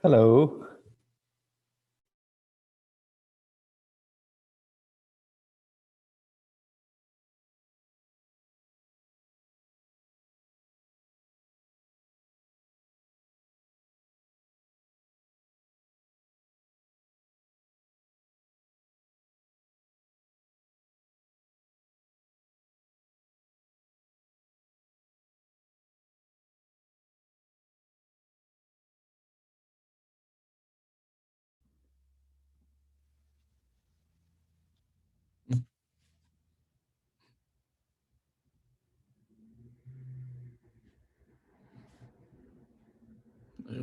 Hello. Yeah.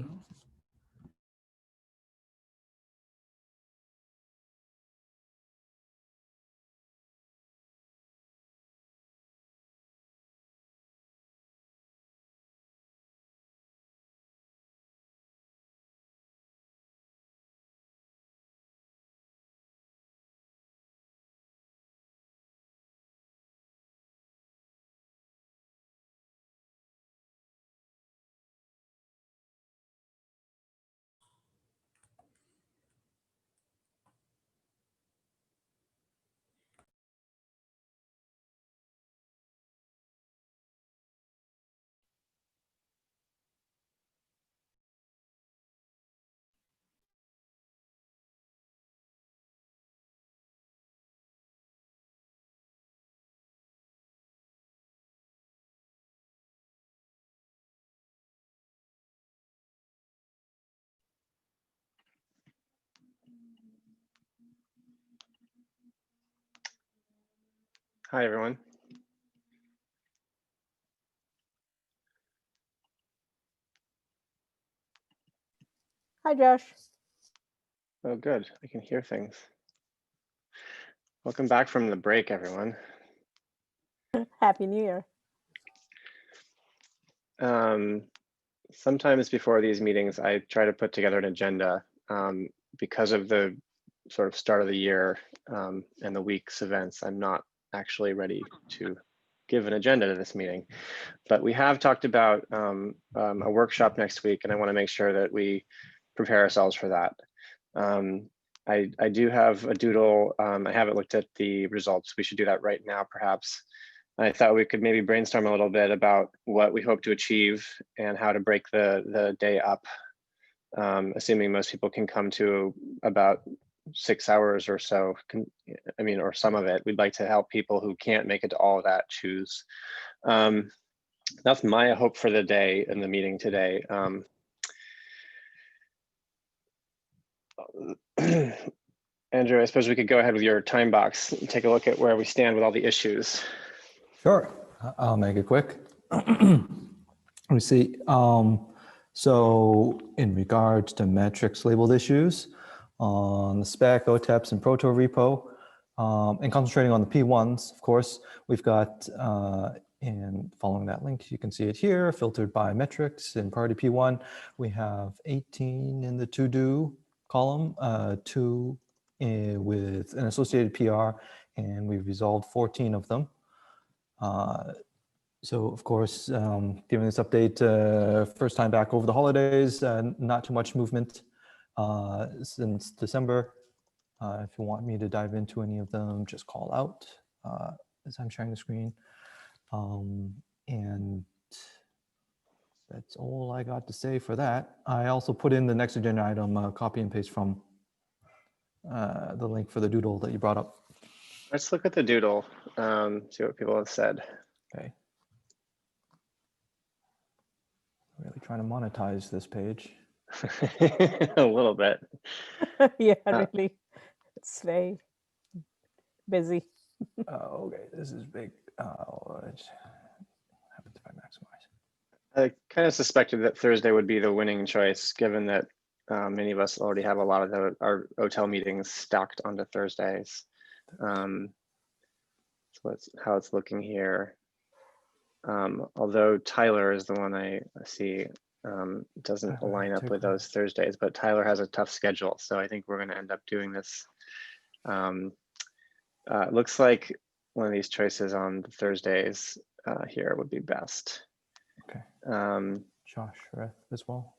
Hi, everyone. Hi, Josh. Oh, good. I can hear things. Welcome back from the break, everyone. Happy New Year. Sometimes before these meetings, I try to put together an agenda because of the sort of start of the year and the week's events. I'm not actually ready to give an agenda to this meeting, but we have talked about a workshop next week, and I want to make sure that we prepare ourselves for that. I do have a doodle. I haven't looked at the results. We should do that right now, perhaps. I thought we could maybe brainstorm a little bit about what we hope to achieve and how to break the day up, assuming most people can come to about 6 hours or so. Or some of it. We'd like to help people who can't make it to all of that choose. That's my hope for the day in the meeting today. Andrew, I suppose we could go ahead with your time box and take a look at where we stand with all the issues. Sure, I'll make it quick. Let me see. So in regards to metrics labeled issues on the spec, OTEPs, and proto repo, and concentrating on the P1s, of course, we've got, and following that link, you can see it here, filtered by metrics in priority P1. We have 18 in the to-do column, 2 with an associated PR, and we've resolved 14 of them. So of course, given this update, first time back over the holidays, not too much movement since December. If you want me to dive into any of them, just call out as I'm sharing the screen. And that's all I got to say for that. I also put in the next agenda item, copy and paste from the link for the doodle that you brought up. Let's look at the doodle, see what people have said. Okay. Really trying to monetize this page. A little bit. Yeah, really. It's very busy. Oh, okay, this is big. What happens if I maximize? I kind of suspected that Thursday would be the winning choice, given that many of us already have a lot of our hotel meetings stacked onto Thursdays. So that's how it's looking here. Although Tyler is the one I see doesn't line up with those Thursdays, but Tyler has a tough schedule, so I think we're going to end up doing this. Looks like one of these choices on the Thursdays here would be best. Okay. Josh Reth as well.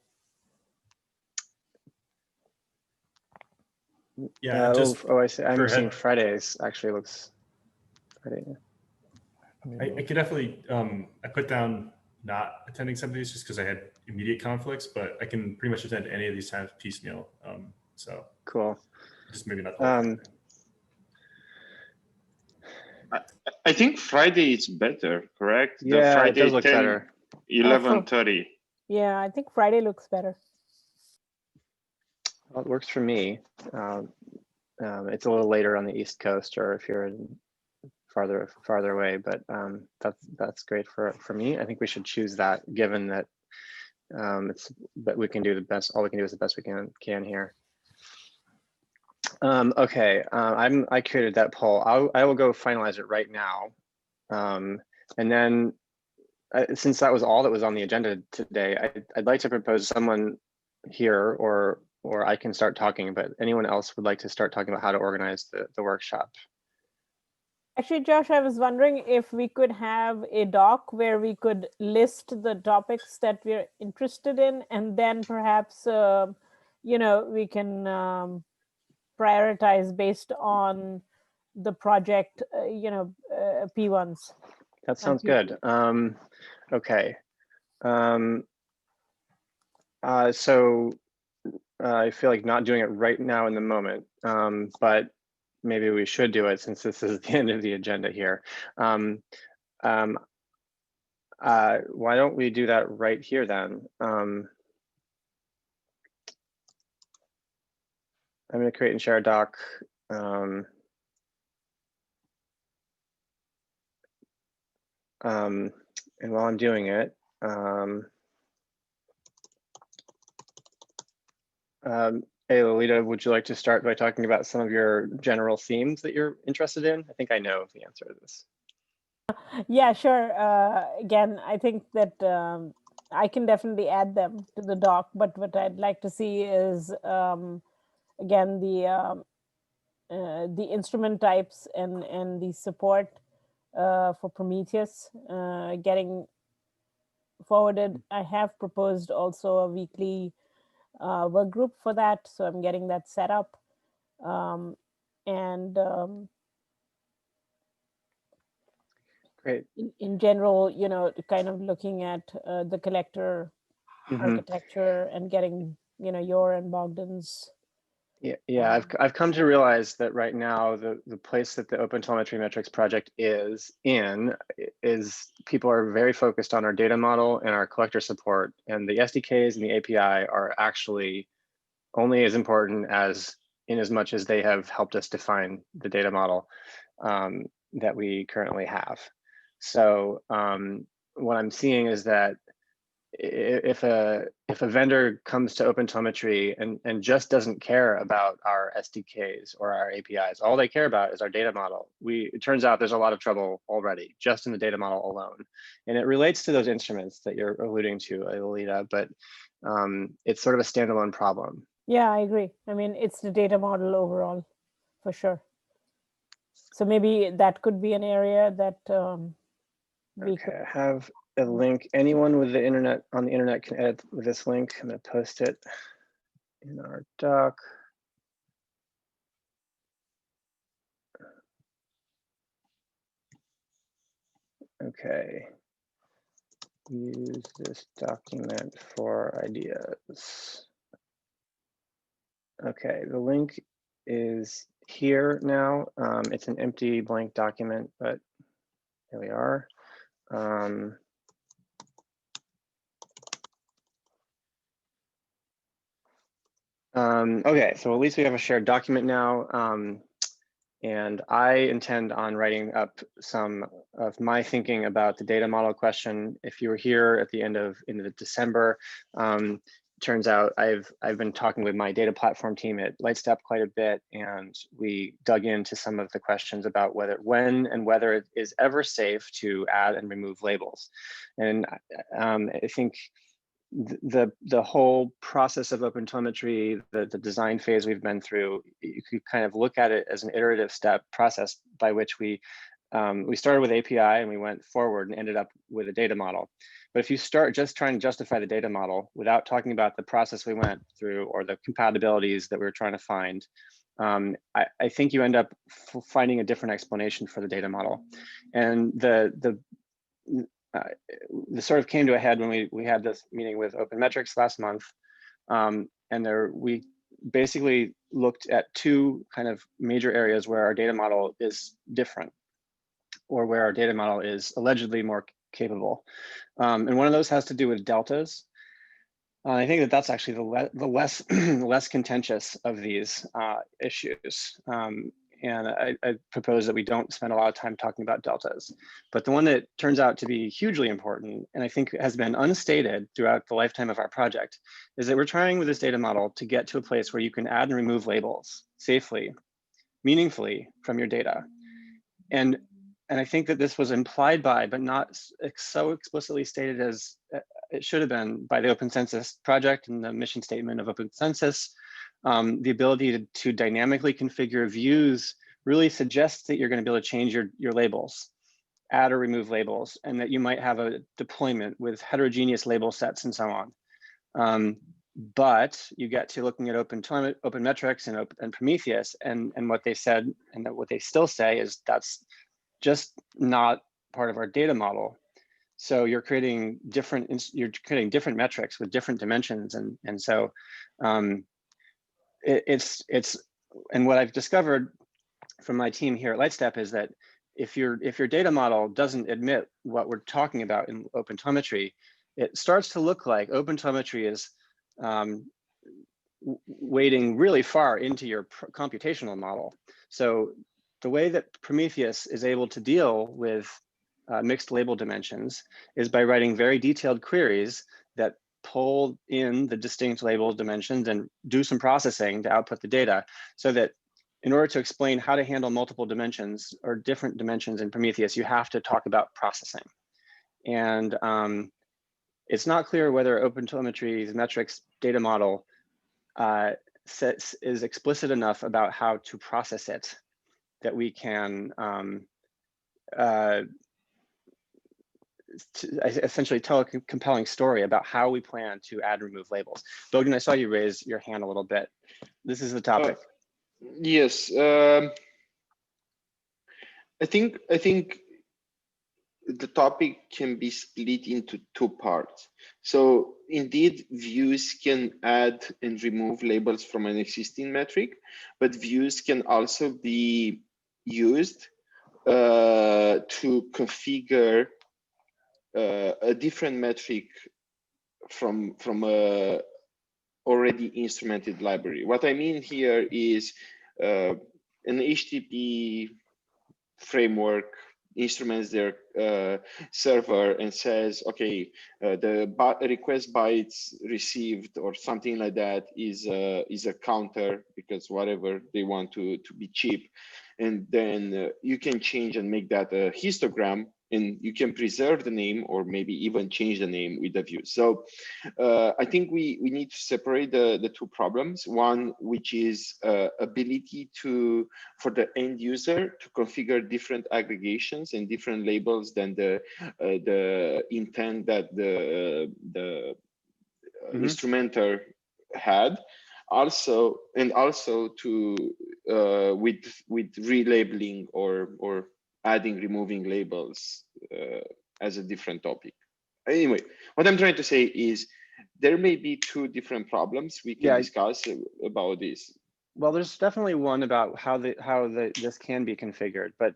Yeah, just I see. I'm for seeing head, Fridays actually looks Friday. I could definitely, I put down not attending some of these just because I had immediate conflicts, but I can pretty much attend any of these times piecemeal. So Cool. just maybe not the whole thing. I think Friday is better, correct? The Yeah, Friday it does look 10, better. 11:30. Yeah, I think Friday looks better. Well, it works for me. It's a little later on the East Coast, or if you're farther away, but that's great for me. I think we should choose that, given that but we can do the best. All we can do is the best we can here. Okay, I created that poll. I will go finalize it right now, and then since that was all that was on the agenda today, I'd like to propose someone here, or I can start talking, but anyone else would like to start talking about how to organize the workshop. Actually, Josh, I was wondering if we could have a doc where we could list the topics that we're interested in, and then perhaps, we can prioritize based on the project, P1s. That sounds good. Okay. So I feel like not doing it right now in the moment, but maybe we should do it since this is the end of the agenda here. Why don't we do that right here then? I'm going to create and share a doc. And while I'm doing it, hey, Lolita, would you like to start by talking about some of your general themes that you're interested in? I think I know the answer to this. Yeah, sure. Again, I think that I can definitely add them to the doc, but what I'd like to see is, again, the instrument types and the support for Prometheus getting forwarded. I have proposed also a weekly work group for that, so I'm getting that set up. And Great. in general, kind of looking at the collector architecture and getting, your and Bogdan's. Yeah, I've come to realize that right now the place that the Open Telemetry Metrics project is people are very focused on our data model and our collector support, and the SDKs and the API are actually only as important in as much as they have helped us define the data model that we currently have. So what I'm seeing is that if a vendor comes to OpenTelemetry and just doesn't care about our SDKs or our APIs, all they care about is our data model. It turns out there's a lot of trouble already just in the data model alone, and it relates to those instruments that you're alluding to, Alita, but it's sort of a standalone problem. Yeah, I agree. I mean, it's the data model overall, for sure. So maybe that could be an area that we could. I have a link. Anyone with the internet on the internet can edit with this link. I'm going to post it in our doc. Okay. Use this document for ideas. Okay, the link is here now. It's an empty blank document, but here we are. Okay, so at least we have a shared document now. And I intend on writing up some of my thinking about the data model question. If you were here at the end of December, turns out I've been talking with my data platform team at Lightstep quite a bit, and we dug into some of the questions about when and whether it is ever safe to add and remove labels. And I think the whole process of OpenTelemetry, the design phase we've been through, you could kind of look at it as an iterative process by which we started with API and we went forward and ended up with a data model. But if you start just trying to justify the data model without talking about the process we went through or the compatibilities that we were trying to find, I think you end up finding a different explanation for the data model. And the sort of came to a head when we had this meeting with Open Metrics last month. And we basically looked at two kind of major areas where our data model is different, or where our data model is allegedly more capable. And one of those has to do with deltas. I think that that's actually the less contentious of these issues. And I propose that we don't spend a lot of time talking about deltas. But the one that turns out to be hugely important, and I think has been unstated throughout the lifetime of our project, is that we're trying with this data model to get to a place where you can add and remove labels safely, meaningfully from your data. And I think that this was implied by, but not so explicitly stated as it should have been by the Open Census project and the mission statement of Open Census. The ability to dynamically configure views really suggests that you're going to be able to change your labels, add or remove labels, and that you might have a deployment with heterogeneous label sets and so on. But you get to looking at Open Metrics and Prometheus, and what they said, and what they still say, is that's just not part of our data model. So you're creating different metrics with different dimensions, and so it's and what I've discovered from my team here at Lightstep is that if your data model doesn't admit what we're talking about in OpenTelemetry, it starts to look like OpenTelemetry is wading really far into your computational model. So the way that Prometheus is able to deal with mixed label dimensions is by writing very detailed queries that pull in the distinct label dimensions and do some processing to output the data, so that in order to explain how to handle multiple dimensions or different dimensions in Prometheus, you have to talk about processing. And it's not clear whether OpenTelemetry's metrics data model is explicit enough about how to process it that we can essentially tell a compelling story about how we plan to add and remove labels. Bogdan, I saw you raise your hand a little bit. This is the topic. Yes, I think the topic can be split into two parts. So indeed, views can add and remove labels from an existing metric, but views can also be used to configure a different metric from a already instrumented library. What I mean here is an HTTP framework instruments their server and says, okay, the request bytes received or something like that is a counter, because whatever they want to be cheap. And then you can change and make that a histogram, and you can preserve the name or maybe even change the name with the view. So I think we need to separate the two problems. One, which is ability for the end user to configure different aggregations and different labels than the intent that the instrumenter had. Also to with relabeling or adding, removing labels as a different topic. Anyway, what I'm trying to say is there may be two different problems we can discuss about this. Well, there's definitely one about how this can be configured, but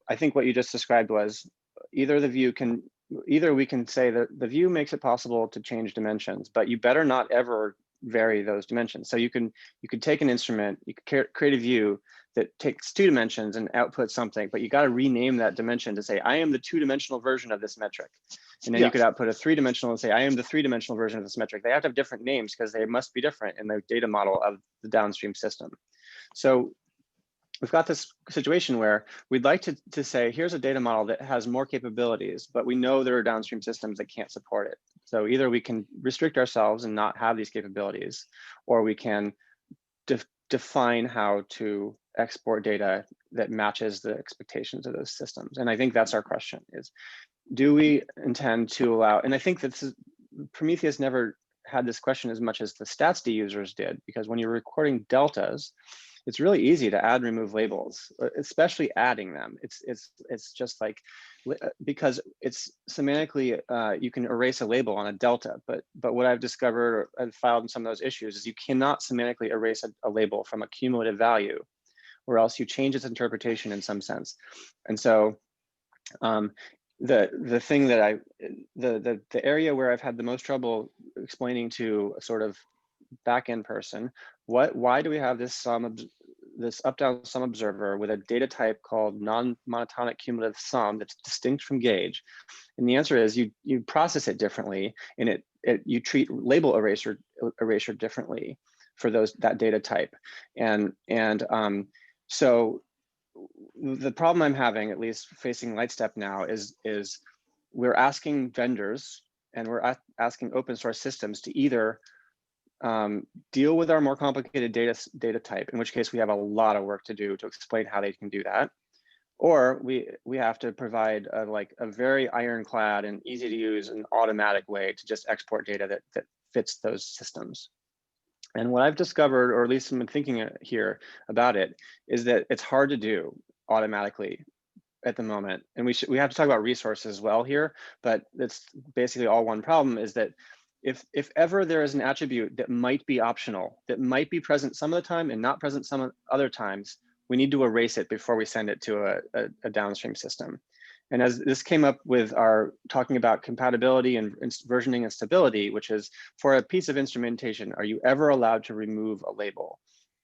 I think what you just described was either we can say that the view makes it possible to change dimensions, but you better not ever vary those dimensions. So you could take an instrument, you could create a view that takes 2 dimensions and outputs something, but you got to rename that dimension to say, I am the 2-dimensional version of this metric. And then you could output a 3-dimensional and say, I am the 3-dimensional version of this metric. They have to have different names because they must be different in the data model of the downstream system. So we've got this situation where we'd like to say, here's a data model that has more capabilities, but we know there are downstream systems that can't support it. So either we can restrict ourselves and not have these capabilities, or we can define how to export data that matches the expectations of those systems. And I think that's our question is, do we intend to allow, and I think that Prometheus never had this question as much as the stats D users did, because when you're recording deltas, it's really easy to add and remove labels, especially adding them. It's just like, because it's semantically, you can erase a label on a delta, but what I've discovered, or I've filed in some of those issues, is you cannot semantically erase a label from a cumulative value, or else you change its interpretation in some sense. And so the thing that the area where I've had the most trouble explaining to a sort of backend person, why do we have this this up-down sum observer with a data type called non-monotonic cumulative sum that's distinct from gauge? And the answer is you process it differently, and you treat label erasure differently for that data type. And so the problem I'm having, at least facing Lightstep now, is we're asking vendors and we're asking open source systems to either deal with our more complicated data type, in which case we have a lot of work to do to explain how they can do that, or we have to provide a very ironclad and easy to use and automatic way to just export data that fits those systems. And what I've discovered, or at least I've been thinking here about it, is that it's hard to do automatically at the moment. And we have to talk about resources as well here, but it's basically all one problem, is that if ever there is an attribute that might be optional, that might be present some of the time and not present some other times, we need to erase it before we send it to a downstream system. And as this came up with our talking about compatibility and versioning and stability, which is for a piece of instrumentation, are you ever allowed to remove a label?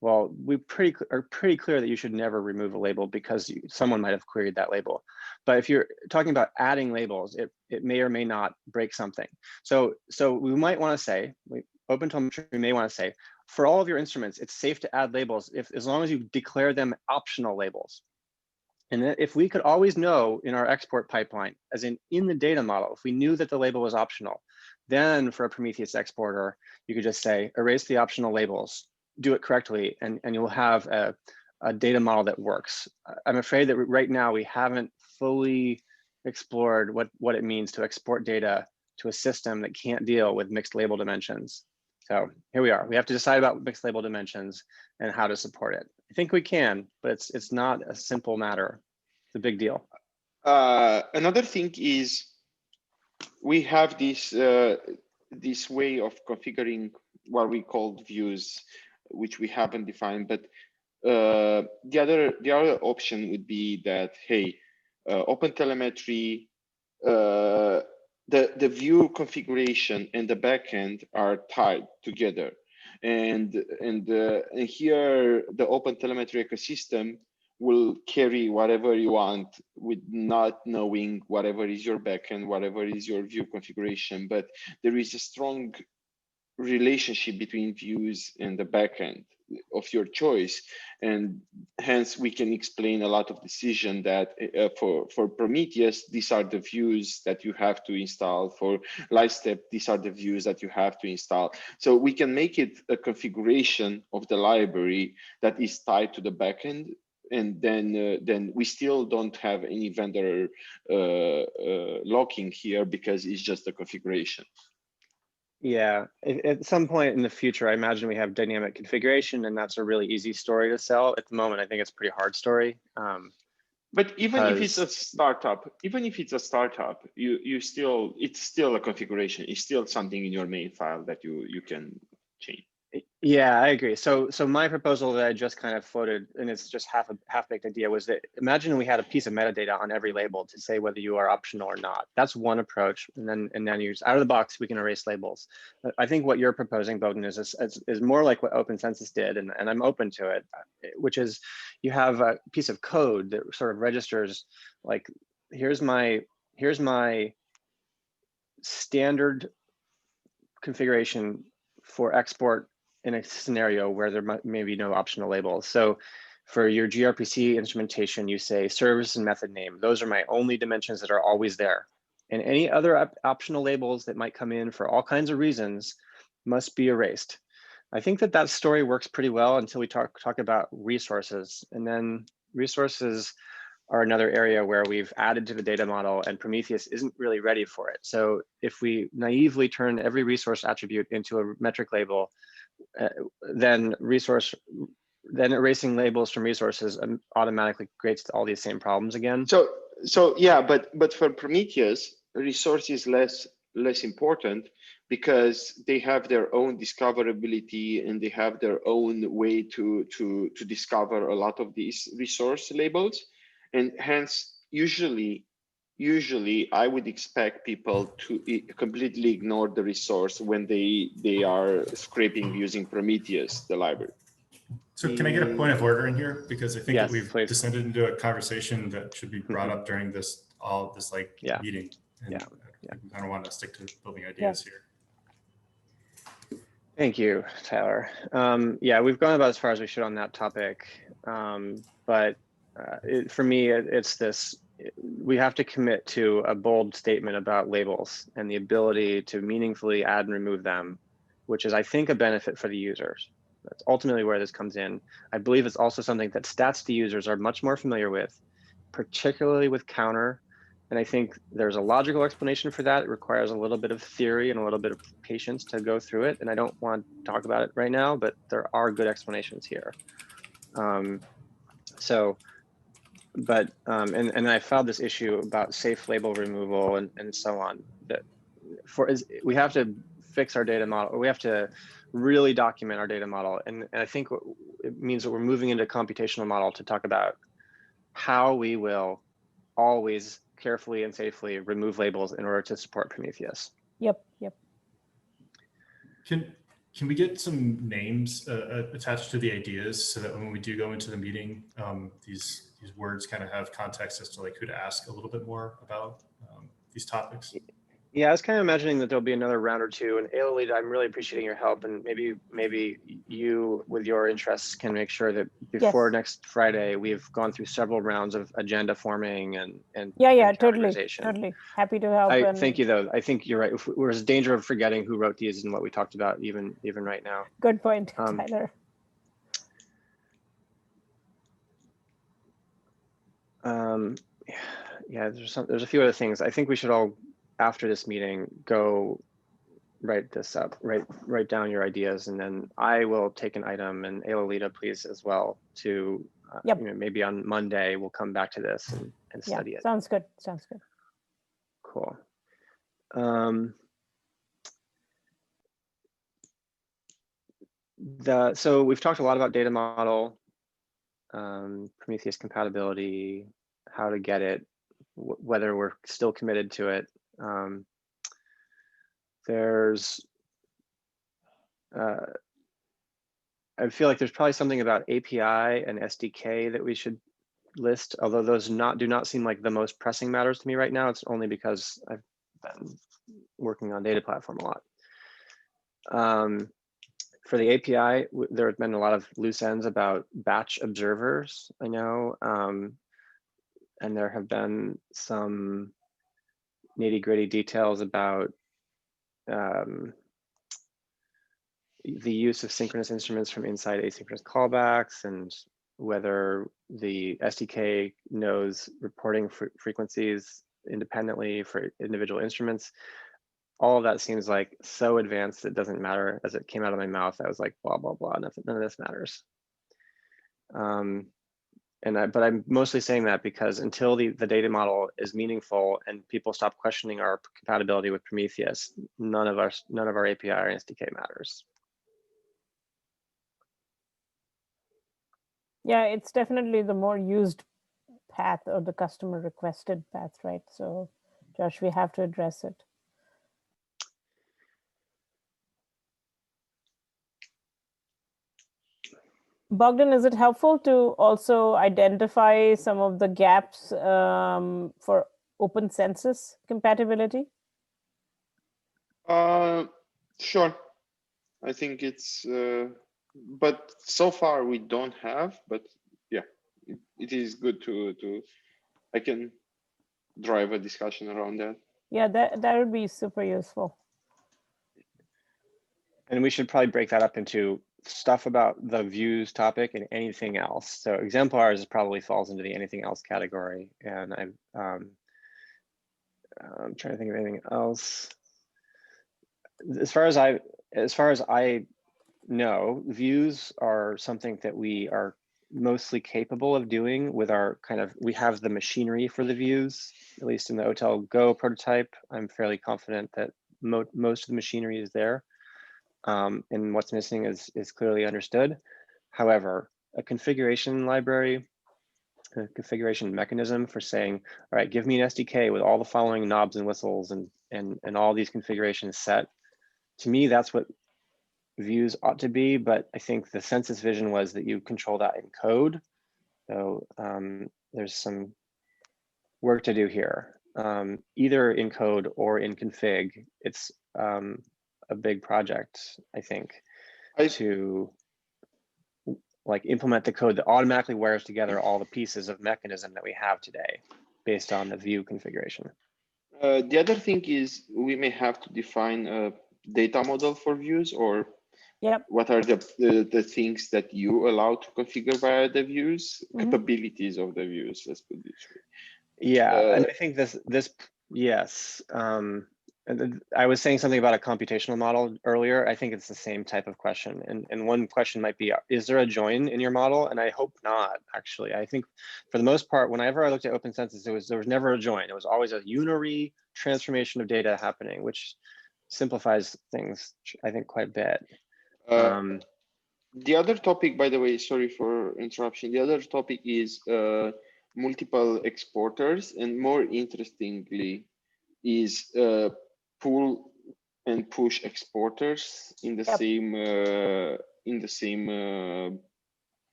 Well, we are pretty clear that you should never remove a label because someone might have queried that label. But if you're talking about adding labels, it may or may not break something. So we might want to say, OpenTelemetry may want to say, for all of your instruments, it's safe to add labels as long as you declare them optional labels. And if we could always know in our export pipeline, as in the data model, if we knew that the label was optional, then for a Prometheus exporter, you could just say, erase the optional labels, do it correctly, and you'll have a data model that works. I'm afraid that right now we haven't fully explored what it means to export data to a system that can't deal with mixed label dimensions. So here we are. We have to decide about mixed label dimensions and how to support it. I think we can, but it's not a simple matter. It's a big deal. Another thing is we have this this way of configuring what we call views, which we haven't defined. But the other option would be that, hey, OpenTelemetry, the view configuration and the backend are tied together. And here the OpenTelemetry ecosystem will carry whatever you want with not knowing whatever is your backend, whatever is your view configuration. But there is a strong relationship between views and the backend of your choice, and hence we can explain a lot of decision that for Prometheus, these are the views that you have to install. For Lightstep, these are the views that you have to install. So we can make it a configuration of the library that is tied to the backend, and then we still don't have any vendor locking here because it's just a configuration. Yeah, at some point in the future, I imagine we have dynamic configuration, and that's a really easy story to sell. At the moment, I think it's a pretty hard story. But even if it's a startup, it's still a configuration. It's still something in your main file that you can change. Yeah, I agree. So my proposal that I just kind of floated, and it's just half-baked idea, was that imagine we had a piece of metadata on every label to say whether you are optional or not. That's one approach, and then use out of the box we can erase labels. I think what you're proposing, Bogdan, is more like what OpenCensus did, and I'm open to it, which is you have a piece of code that sort of registers like, here's my standard configuration for export in a scenario where there may be no optional labels. So for your gRPC instrumentation, you say service and method name. Those are my only dimensions that are always there. And any other optional labels that might come in for all kinds of reasons must be erased. I think that story works pretty well until we talk about resources. And then resources are another area where we've added to the data model and Prometheus isn't really ready for it. So if we naively turn every resource attribute into a metric label, then resource then erasing labels from resources automatically creates all these same problems again. So yeah, but for Prometheus, resource is less important because they have their own discoverability and they have their own way to discover a lot of these resource labels, and hence usually I would expect people to completely ignore the resource when they are scraping using Prometheus, the library. So can I get a point of order in here? Because I think Yes, that we've please. descended into a conversation that should be brought up during this meeting. And we kind of want to stick to building ideas here. Thank you, Tyler. Yeah, we've gone about as far as we should on that topic. But for me, it's this, we have to commit to a bold statement about labels and the ability to meaningfully add and remove them, which is, I think, a benefit for the users. That's ultimately where this comes in. I believe it's also something that stats users are much more familiar with, particularly with counter. And I think there's a logical explanation for that. It requires a little bit of theory and a little bit of patience to go through it. And I don't want to talk about it right now, but there are good explanations here. And I filed this issue about safe label removal and so on. That we have to fix our data model, or we have to really document our data model. And I think it means that we're moving into a computational model to talk about how we will always carefully and safely remove labels in order to support Prometheus. Yep. Can we get some names attached to the ideas so that when we do go into the meeting, these words kind of have context as to like who to ask a little bit more about these topics? Yeah, I was kind of imagining that there'll be another round or two. And Ailita, I'm really appreciating your help, and maybe you, with your interests, can make sure that before next Friday, we've gone through several rounds of agenda forming and totally happy to help. Thank you, though. I think you're right. There's a danger of forgetting who wrote these and what we talked about, even right now. Good point, Tyler. Yeah, there's a few other things. I think we should all, after this meeting, go write this up, write down your ideas, and then I will take an item, and Ailita, please, as well, to maybe on Monday we'll come back to this and study it. Sounds good. Cool. So we've talked a lot about data model, Prometheus compatibility, how to get it, whether we're still committed to it. I feel like there's probably something about API and SDK that we should list, although those do not seem like the most pressing matters to me right now. It's only because I've been working on data platform a lot. For the API, there have been a lot of loose ends about batch observers, I know, and there have been some nitty-gritty details about the use of synchronous instruments from inside asynchronous callbacks, and whether the SDK knows reporting frequencies independently for individual instruments. All of that seems like so advanced it doesn't matter. As it came out of my mouth, I was like, blah, blah, blah, none of this matters. But I'm mostly saying that because until the data model is meaningful and people stop questioning our compatibility with Prometheus, none of our API or SDK matters. Yeah, it's definitely the more used path or the customer requested path, right? So, Josh, we have to address it. Bogdan, is it helpful to also identify some of the gaps for open census compatibility? Sure. I think it's, but so far we don't have, but yeah, it is good to I can drive a discussion around that. Yeah, that would be super useful. And we should probably break that up into stuff about the views topic and anything else. So exemplars probably falls into the anything else category. And I'm trying to think of anything else. As far as I no, views are something that we are mostly capable of doing with our we have the machinery for the views, at least in the Hotel Go prototype. I'm fairly confident that most of the machinery is there. And what's missing is clearly understood. However, a configuration library, a configuration mechanism for saying, all right, give me an SDK with all the following knobs and whistles and all these configurations set. To me, that's what views ought to be, but I think the census vision was that you control that in code. So there's some work to do here, either in code or in config. It's a big project, I think, to like implement the code that automatically wires together all the pieces of mechanism that we have today based on the view configuration. The other thing is we may have to define a data model for views, or what are the things that you allow to configure via the views, capabilities of the views, let's put it this way. Yeah, and I think this yes. And I was saying something about a computational model earlier. I think it's the same type of question. And one question might be, is there a join in your model? And I hope not, actually. I think for the most part, whenever I looked at open census, there was never a join. It was always a unary transformation of data happening, which simplifies things, I think, quite a bit. The other topic, by the way, sorry for interruption. The other topic is multiple exporters, and more interestingly is pull and push exporters in the same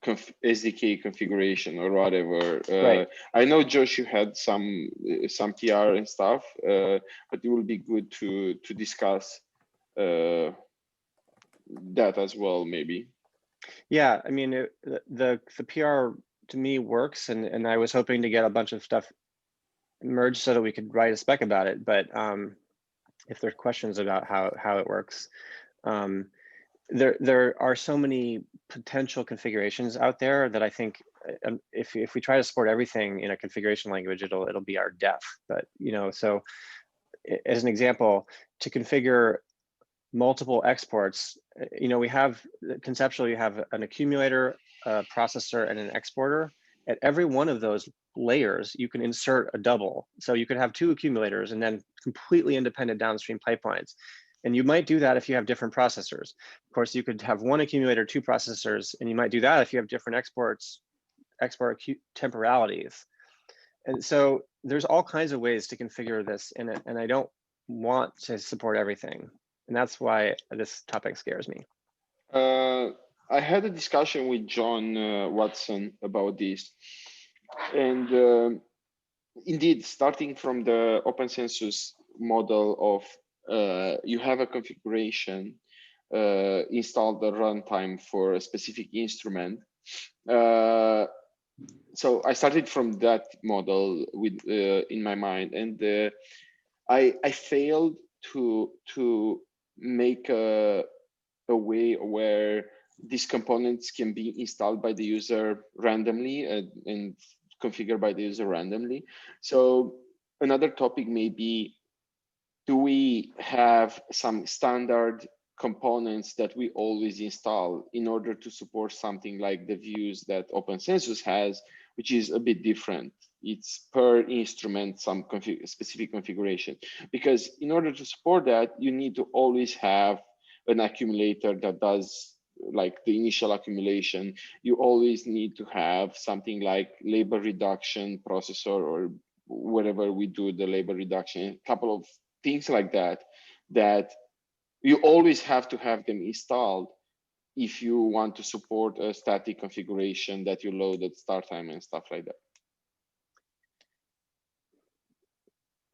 SDK configuration or whatever. Right. I know, Josh, you had some PR and stuff, but it will be good to discuss that as well, maybe. Yeah, I mean, the PR to me works, and I was hoping to get a bunch of stuff merged so that we could write a spec about it. But if there's questions about how it works, there are so many potential configurations out there that I think if we try to support everything in a configuration language, it'll be our death. But so as an example, to configure multiple exports, we have conceptually you have an accumulator, a processor, and an exporter. At every one of those layers, you can insert a double. So you could have two accumulators and then completely independent downstream pipelines. And you might do that if you have different processors. Of course, you could have one accumulator, two processors, and you might do that if you have different export temporalities. And so there's all kinds of ways to configure this in it, and I don't want to support everything. And that's why this topic scares me. I had a discussion with John Watson about this. And indeed, starting from the open census model of you have a configuration installed at runtime for a specific instrument. So I started from that model with in my mind, and I failed to make a way where these components can be installed by the user randomly and configured by the user randomly. So another topic may be, do we have some standard components that we always install in order to support something like the views that OpenCensus has, which is a bit different. It's per instrument, some specific configuration. Because in order to support that, you need to always have an accumulator that does like the initial accumulation. You always need to have something like labor reduction processor or wherever we do the labor reduction, a couple of things like that, that you always have to have them installed if you want to support a static configuration that you load at start time and stuff like that.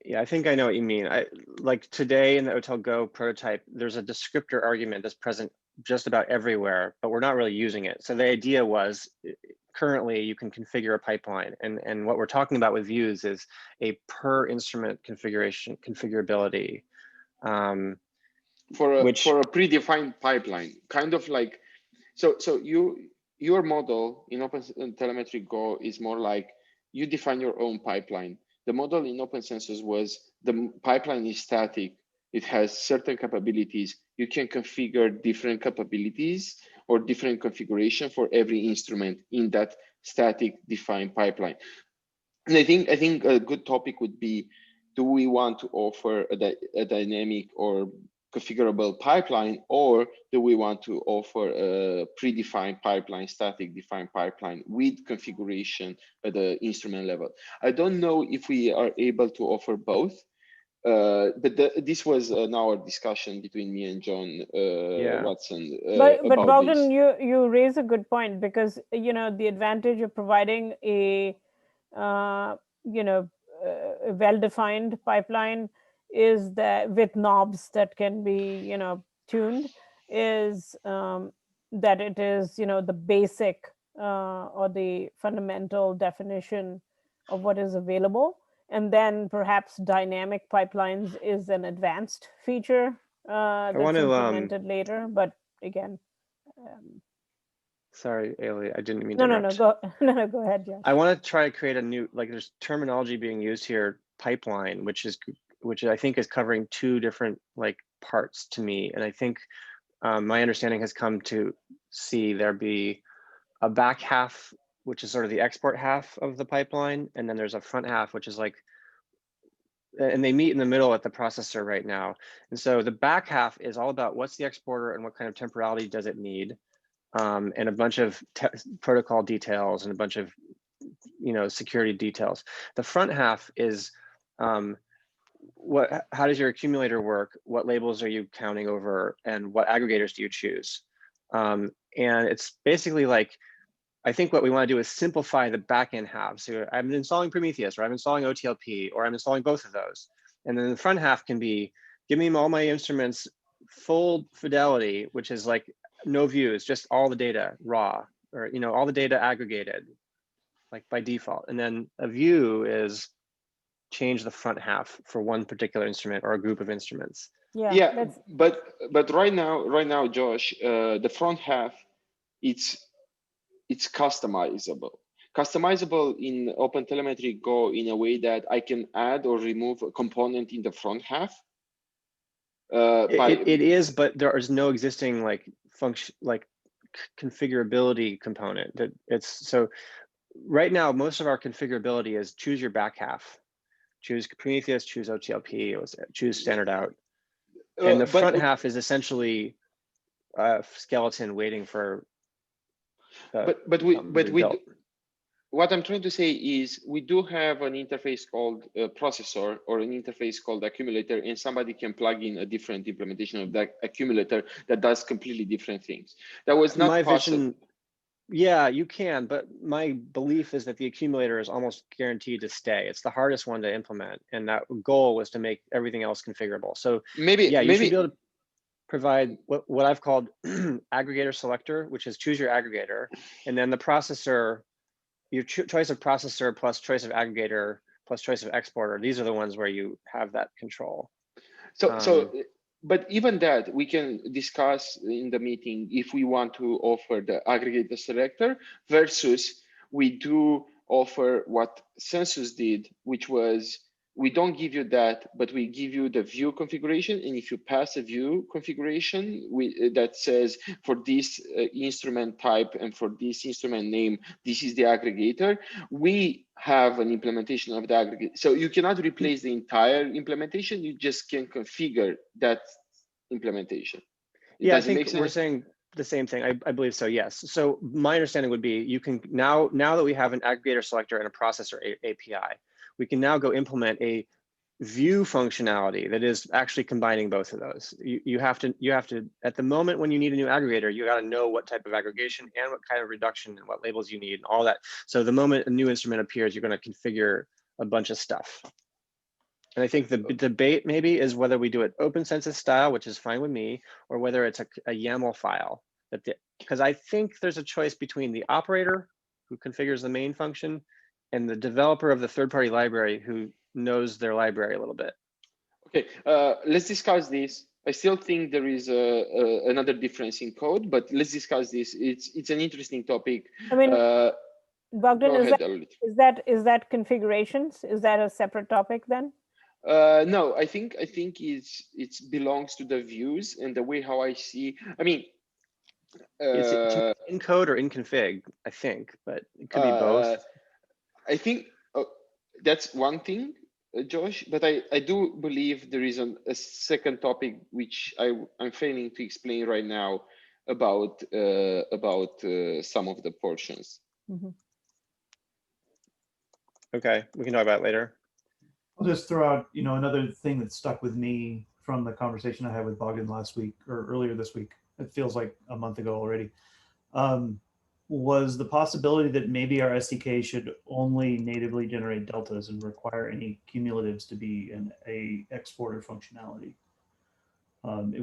Yeah, I think I know what you mean. Like today in the Hotel Go prototype, there's a descriptor argument that's present just about everywhere, but we're not really using it. So the idea was currently you can configure a pipeline, and what we're talking about with views is a per instrument configurability. For a predefined pipeline, kind of like, so your model in OpenTelemetry Go is more like you define your own pipeline. The model in OpenCensus was the pipeline is static, it has certain capabilities. You can configure different capabilities or different configuration for every instrument in that static defined pipeline. And I think a good topic would be, do we want to offer a dynamic or configurable pipeline, or do we want to offer a predefined pipeline, static defined pipeline with configuration at the instrument level? I don't know if we are able to offer both, but this was an hour discussion between me and John Watson but about Bogdan, this. you raise a good point, because the advantage of providing a a well-defined pipeline is that with knobs that can be tuned, is that it is the basic or the fundamental definition of what is available, and then perhaps dynamic pipelines is an advanced feature I that's want to implemented later. But again, sorry, Ailey, I didn't mean to no, interrupt. go ahead, Josh. I want to try to create a new, there's terminology being used here, pipeline, which I think is covering two different parts to me. And I think my understanding has come to see there be a back half, which is sort of the export half of the pipeline. And then there's a front half, which is and they meet in the middle at the processor right now. And so the back half is all about what's the exporter and what kind of temporality does it need, and a bunch of protocol details and a bunch of security details. The front half is how does your accumulator work? What labels are you counting over, and what aggregators do you choose? And it's basically I think what we want to do is simplify the backend half. So I'm installing Prometheus, or I'm installing OTLP, or I'm installing both of those. And then the front half can be, give me all my instruments full fidelity, which is no views, just all the data raw, or all the data aggregated, by default. And then a view is change the front half for one particular instrument or a group of instruments. Yeah, but right now, Josh, the front half, it's customizable in OpenTelemetry Go in a way that I can add or remove a component in the front half. It is, but there is no existing function configurability component. That it's so right now most of our configurability is choose your back half, choose Prometheus, choose OTLP, choose standard out, and the front half is essentially a skeleton waiting for. What I'm trying to say is we do have an interface called processor, or an interface called accumulator, and somebody can plug in a different implementation of that accumulator that does completely different things. That was not my possible. vision. Yeah, you can, but my belief is that the accumulator is almost guaranteed to stay. It's the hardest one to implement, and that goal was to make everything else configurable. So you should be able to provide what I've called aggregator selector, which is choose your aggregator, and then the processor, your choice of processor plus choice of aggregator plus choice of exporter. These are the ones where you have that control. But even that, we can discuss in the meeting if we want to offer the aggregator selector versus we do offer what Census did, which was we don't give you that, but we give you the view configuration. And if you pass a view configuration that says for this instrument type and for this instrument name, this is the aggregator, we have an implementation of the aggregate. So you cannot replace the entire implementation. You just can configure that implementation. Yeah, I think we're saying the same thing. I believe so, yes. So my understanding would be you can now that we have an aggregator selector and a processor API, we can now go implement a view functionality that is actually combining both of those. You have to at the moment when you need a new aggregator, you got to know what type of aggregation and what kind of reduction and what labels you need and all that. So the moment a new instrument appears, you're going to configure a bunch of stuff. And I think the debate maybe is whether we do it open census style, which is fine with me, or whether it's a YAML file. Because I think there's a choice between the operator who configures the main function and the developer of the third-party library who knows their library a little bit. Okay, let's discuss this. I still think there is another difference in code, but let's discuss this. It's an interesting topic. I mean, Bogdan, is that configurations? Is that a separate topic then? No, I think it belongs to the views and the way how I see. I mean, It's in code or in config, I think, but it could be both. I think that's one thing, Josh, but I do believe there is a second topic which I'm failing to explain right now about some of the portions. Okay, we can talk about it later. I'll just throw out, another thing that stuck with me from the conversation I had with Bogdan last week or earlier this week. It feels like a month ago already. Was the possibility that maybe our SDK should only natively generate deltas and require any cumulatives to be a exporter functionality,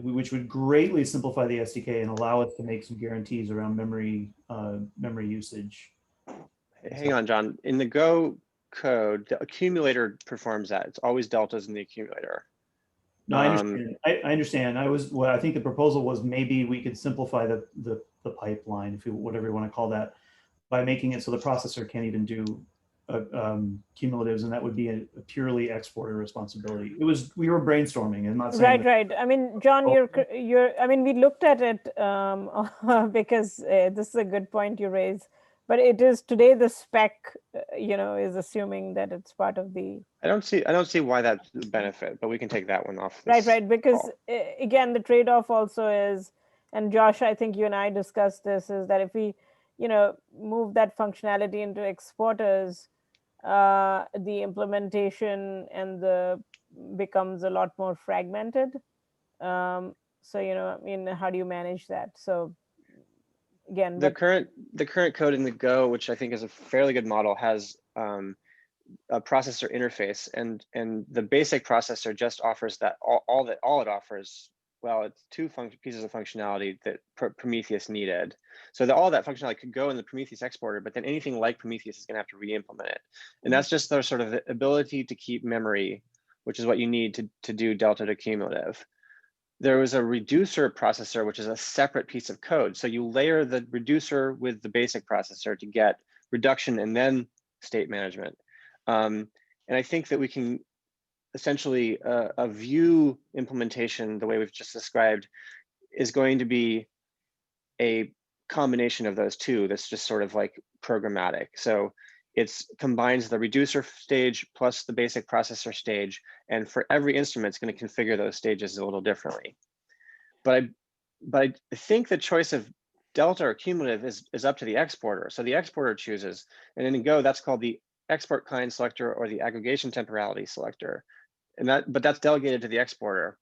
which would greatly simplify the SDK and allow us to make some guarantees around memory usage. Hang on, John. In the Go code, the accumulator performs that. It's always deltas in the accumulator. No, I understand. I understand. I think the proposal was maybe we could simplify the pipeline, whatever you want to call that, by making it so the processor can't even do cumulatives, and that would be a purely exporter responsibility. We were brainstorming and not saying right. I mean, John, I mean, we looked at it because this is a good point you raise. But it is today the spec, is assuming that it's part of the. I don't see why that's the benefit, but we can take that one off. Right. Because again, the trade-off also is, and Josh, I think you and I discussed this, is that if we, move that functionality into exporters, the implementation and becomes a lot more fragmented. So I mean, how do you manage that? So. Again, the current code in the Go, which I think is a fairly good model, has a processor interface, and the basic processor just offers that all it offers. Well, it's two pieces of functionality that Prometheus needed. So all that functionality could go in the Prometheus exporter, but then anything like Prometheus is going to have to re-implement it, and that's just the sort of ability to keep memory, which is what you need to do delta to cumulative. There was a reducer processor, which is a separate piece of code. So you layer the reducer with the basic processor to get reduction and then state management. And I think that we can essentially, a view implementation, the way we've just described, is going to be a combination of those two that's just sort of like programmatic. So it combines the reducer stage plus the basic processor stage, and for every instrument, it's going to configure those stages a little differently. But I think the choice of delta or cumulative is up to the exporter. So the exporter chooses, and in Go, that's called the export client selector or the aggregation temporality selector, but that's delegated to the exporter.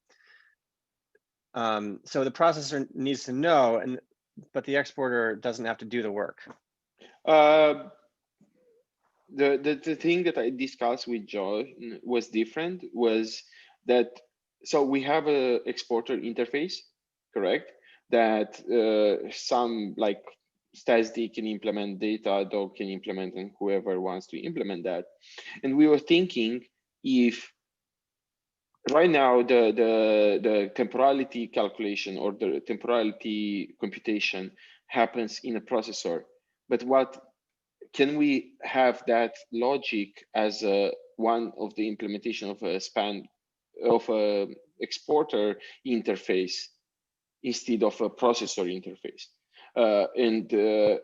So the processor needs to know, but the exporter doesn't have to do the work. The thing that I discussed with John was different, was that, so we have a exporter interface, correct? That some like StatsD can implement, Datadog can implement, and whoever wants to implement that. And we were thinking, if right now the temporality calculation or the temporality computation happens in a processor, but what can we have that logic as one of the implementation of a exporter interface instead of a processor interface? And then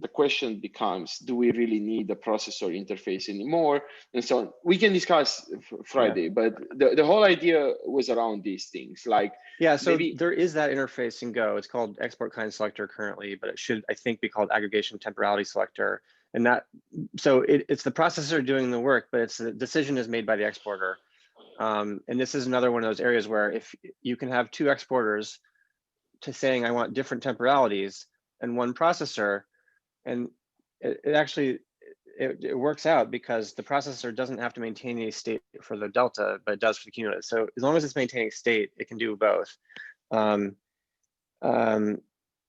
the question becomes, do we really need a processor interface anymore? And so on. We can discuss Friday, yeah. But the whole idea was around these things. Like, yeah, so there is that interface in Go. It's called export client selector currently, but it should, I think, be called aggregation temporality selector. And that, so it's the processor doing the work, but the decision is made by the exporter. And this is another one of those areas where if you can have two exporters to saying I want different temporalities and one processor, and it actually works out because the processor doesn't have to maintain any state for the delta, but it does for the cumulative. So as long as it's maintaining state, it can do both.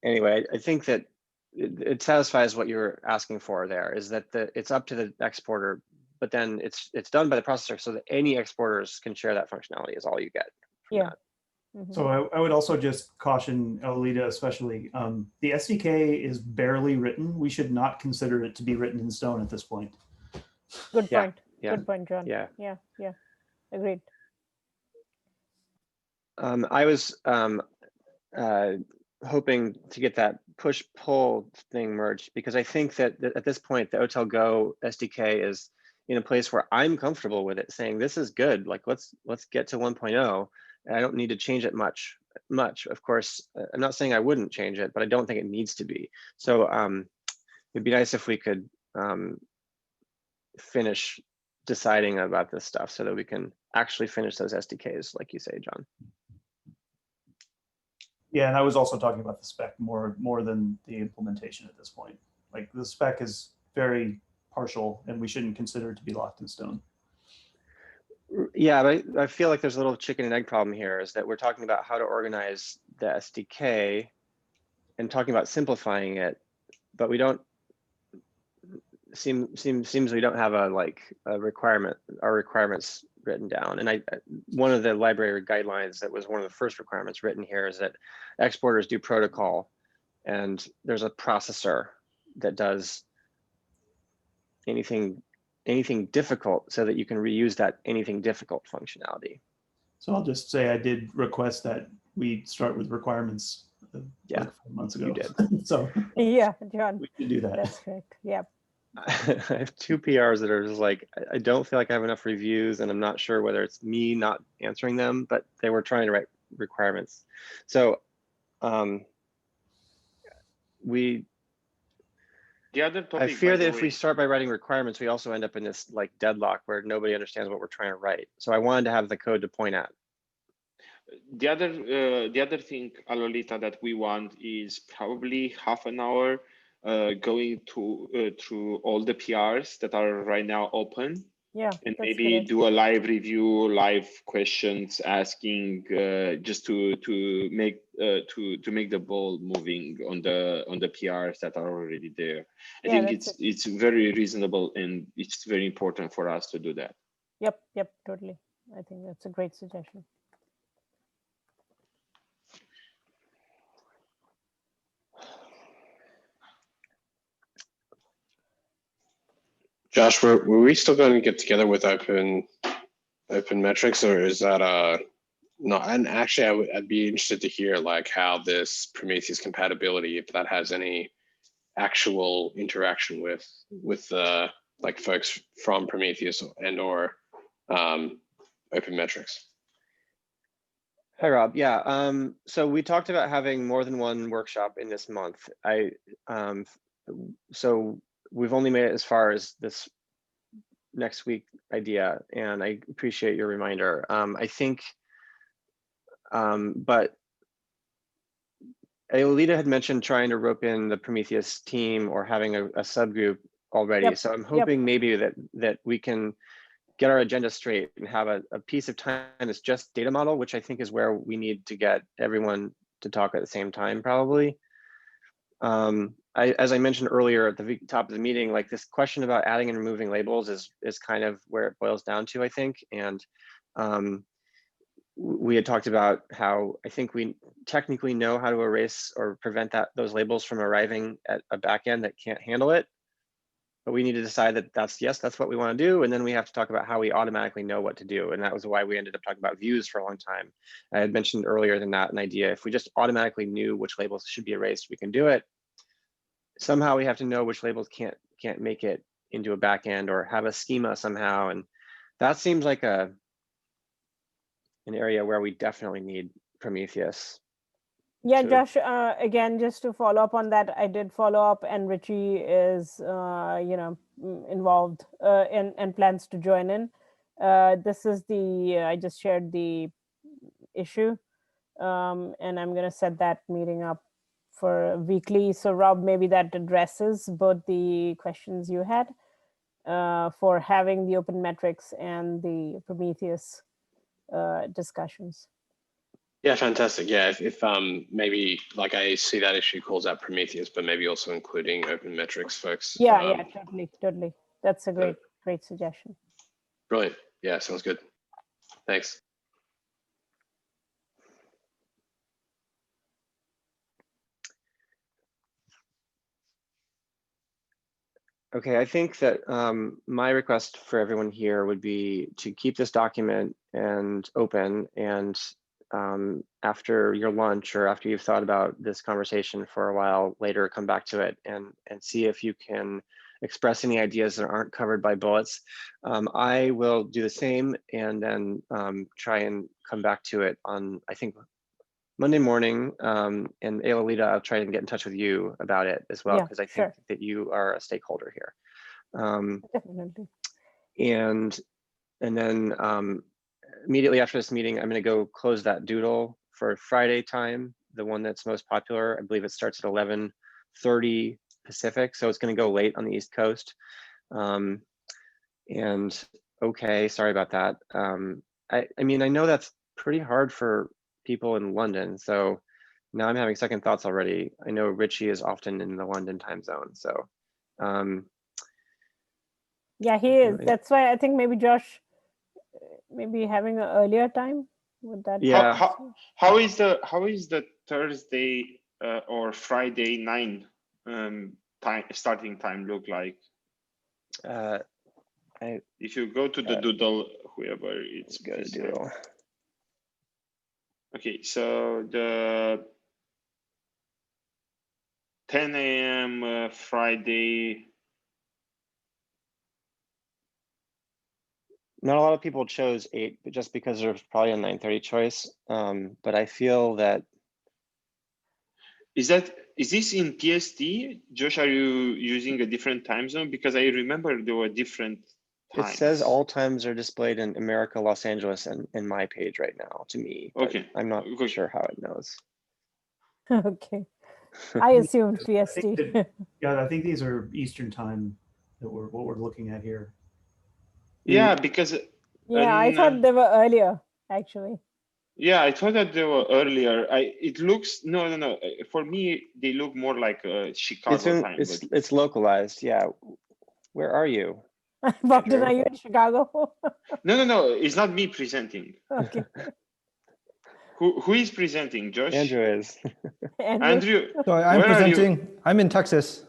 Anyway, I think that it satisfies what you're asking for there, is that it's up to the exporter, but then it's done by the processor so that any exporters can share that functionality is all you get. Yeah. Mm-hmm. So I would also just caution Alita, especially, the SDK is barely written. We should not consider it to be written in stone at this point. Good point. Yeah. Good point, John. Yeah. Yeah. Agreed. I was hoping to get that push-pull thing merged, because I think that at this point, the Hotel Go SDK is in a place where I'm comfortable with it, saying this is good. Like let's get to 1.0. And I don't need to change it much. Of course, I'm not saying I wouldn't change it, but I don't think it needs to be. So it'd be nice if we could finish deciding about this stuff so that we can actually finish those SDKs, like you say, John. Yeah, and I was also talking about the spec more than the implementation at this point. Like the spec is very partial, and we shouldn't consider it to be locked in stone. Yeah, but I feel like there's a little chicken and egg problem here, is that we're talking about how to organize the SDK and talking about simplifying it, but we don't seems we don't have a requirement, our requirements written down. And one of the library guidelines that was one of the first requirements written here is that exporters do protocol, and there's a processor that does anything difficult so that you can reuse that anything difficult functionality. So I'll just say I did request that we start with requirements Yeah, like 4 months ago. you did. So Yeah, John. we can do that. That's correct. Yeah. I have 2 PRs that are just like, I don't feel like I have enough reviews, and I'm not sure whether it's me not answering them, but they were trying to write requirements. So The other topic, I fear by that the if way, we start by writing requirements, we also end up in this like deadlock where nobody understands what we're trying to write. So I wanted to have the code to point at. the other thing, Alolita, that we want is probably half an hour going through all the PRs that are right now open. Yeah. And that's maybe great. do a live review, live questions, asking just to make the ball moving on the PRs that are already there. I Yeah, think it's very reasonable, and it's very important for us to do that. Yep, totally. I think that's a great suggestion. Josh, were we still going to get together with open metrics, or is that no? And actually, I'd be interested to hear like how this Prometheus compatibility, if that has any actual interaction with like folks from Prometheus and or open metrics. Hi, Rob. Yeah. So we talked about having more than one workshop in this month. So we've only made it as far as this next week idea, and I appreciate your reminder. I think, but Aelita had mentioned trying to rope in the Prometheus team or having a subgroup already. Yep. So I'm hoping maybe that we can get our agenda straight and have a piece of time that's just data model, which I think is where we need to get everyone to talk at the same time, probably. As I mentioned earlier at the top of the meeting, like this question about adding and removing labels is kind of where it boils down to, I think. And we had talked about how I think we technically know how to erase or prevent those labels from arriving at a backend that can't handle it. But we need to decide that that's what we want to do. And then we have to talk about how we automatically know what to do. And that was why we ended up talking about views for a long time. I had mentioned earlier than that an idea, if we just automatically knew which labels should be erased, we can do it. Somehow we have to know which labels can't make it into a backend or have a schema somehow. And that seems like an area where we definitely need Prometheus. Yeah, Josh, again, just to follow up on that, I did follow up, and Richie is, involved and plans to join in. This is I just shared the issue, and I'm going to set that meeting up for weekly. So Rob, maybe that addresses both the questions you had for having the open metrics and the Prometheus discussions. Yeah, fantastic. Yeah, if maybe like I see that issue calls out Prometheus, but maybe also including open metrics folks. Yeah, totally. That's a great suggestion. Brilliant. Yeah, sounds good. Thanks. Okay, I think that my request for everyone here would be to keep this document and open, and after your lunch or after you've thought about this conversation for a while later, come back to it and see if you can express any ideas that aren't covered by bullets. I will do the same and then try and come back to it on, I think, Monday morning, and Aelita, I'll try and get in touch with you about it as well, Yeah, because I think sure. that you are a stakeholder here. Definitely. And then immediately after this meeting, I'm going to go close that doodle for Friday time, the one that's most popular. I believe it starts at 11:30 Pacific, so it's going to go late on the East Coast. And okay, sorry about that. I mean, I know that's pretty hard for people in London, so now I'm having second thoughts already. I know Richie is often in the London time zone, so Yeah, he is. That's why I think maybe Josh, maybe having an earlier time. Would that? Yeah. How is the Thursday or Friday 9 time starting time look like? If you go to the doodle, whoever it's go to doodle. Okay, so the 10 a.m. Friday. Not a lot of people chose 8, but just because there's probably a 9:30 choice. But I feel that. Is this in PST? Josh, are you using a different time zone? Because I remember there were different times. It says all times are displayed in America, Los Angeles, and in my page right now to me. Okay. I'm not sure how it knows. Okay. I assumed PST. Yeah, I think these are Eastern time that what we're looking at here. Yeah, because yeah, I thought they were earlier, actually. Yeah, I thought that they were earlier. It looks no. For me, they look more like Chicago time. It's localized. Yeah. Where are you? Bogdan, are you in Chicago? No. It's not me presenting. Okay. Who is presenting? Josh? Andrew is. Andrew. So I'm presenting. I'm in Texas.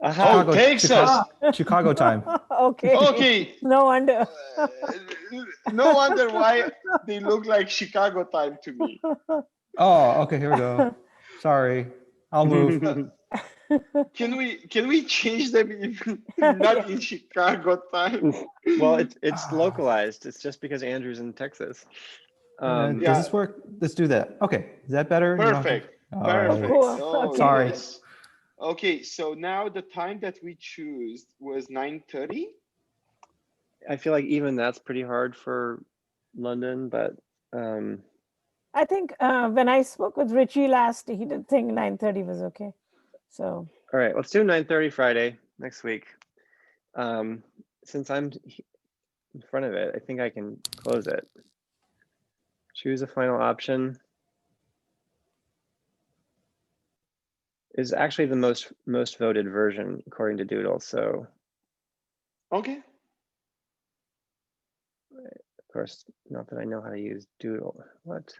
Chicago, Texas. Chicago time. Okay. Okay. No wonder. No wonder why they look like Chicago time to me. Oh, okay. Here we go. Sorry, I'll move. Can we change them not in Chicago time? Well, it's localized. It's just because Andrew's in Texas. Does this work? Let's do that. Okay, is that better? Perfect. Perfect. Right. Cool. Oh, Okay. Sorry. yes. Okay, so now the time that we choose was 9:30. I feel like even that's pretty hard for London, but I think when I spoke with Richie last, he did think 9:30 was okay. So. All right, let's do 9:30 Friday next week. Since I'm in front of it, I think I can close it. Choose a final option. Is actually the most voted version according to Doodle. So. Okay. Of course, not that I know how to use Doodle. What?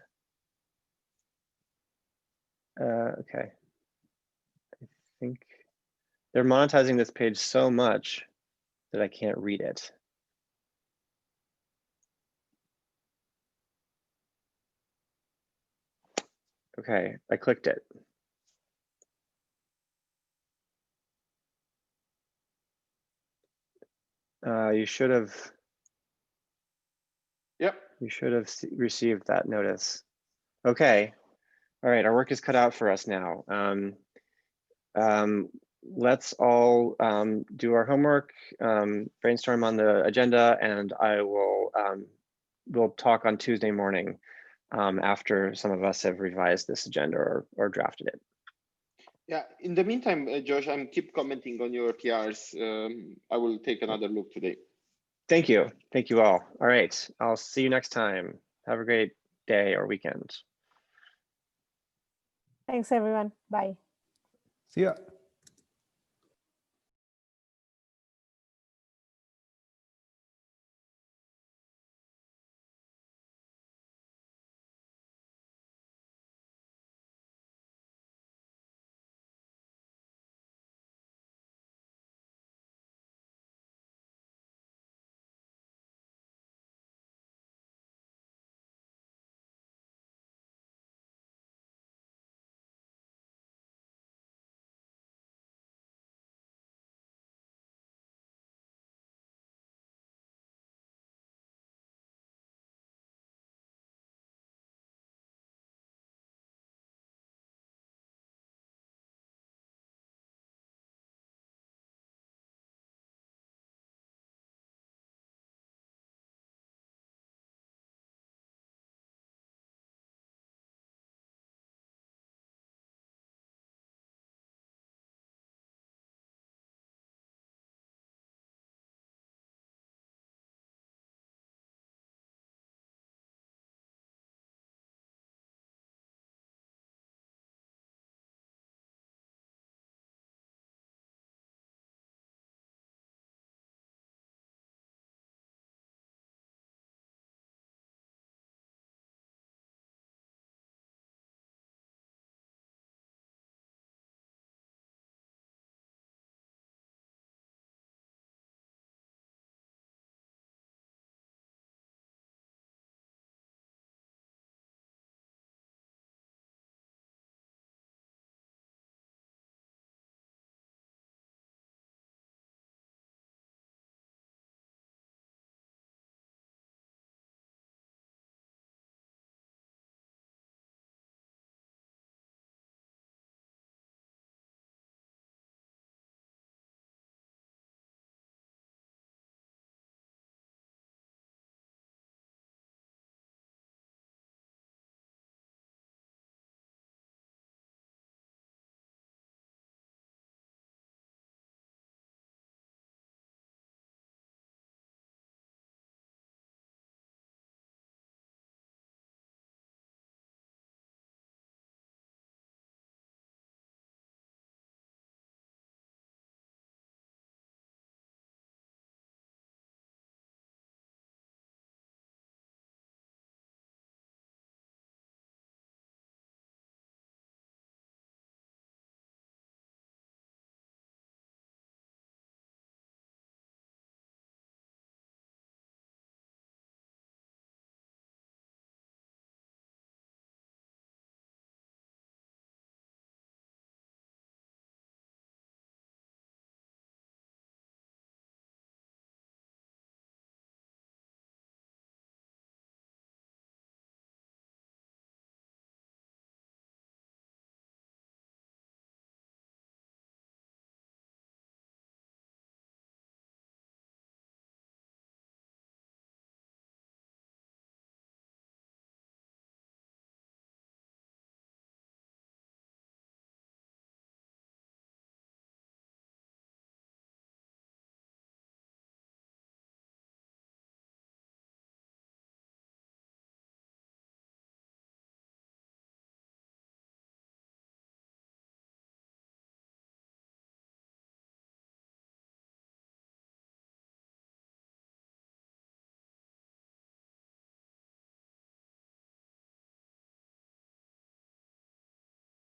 Okay. I think they're monetizing this page so much that I can't read it. Okay, I clicked it. You should have. Yep. You should have received that notice. Okay. All right, our work is cut out for us now. Let's all do our homework, brainstorm on the agenda, and I will we'll talk on Tuesday morning after some of us have revised this agenda or drafted it. Yeah. In the meantime, Josh, I'm keep commenting on your PRs. I will take another look today. Thank you. Thank you all. All right. I'll see you next time. Have a great day or weekend. Thanks, everyone. Bye. See ya.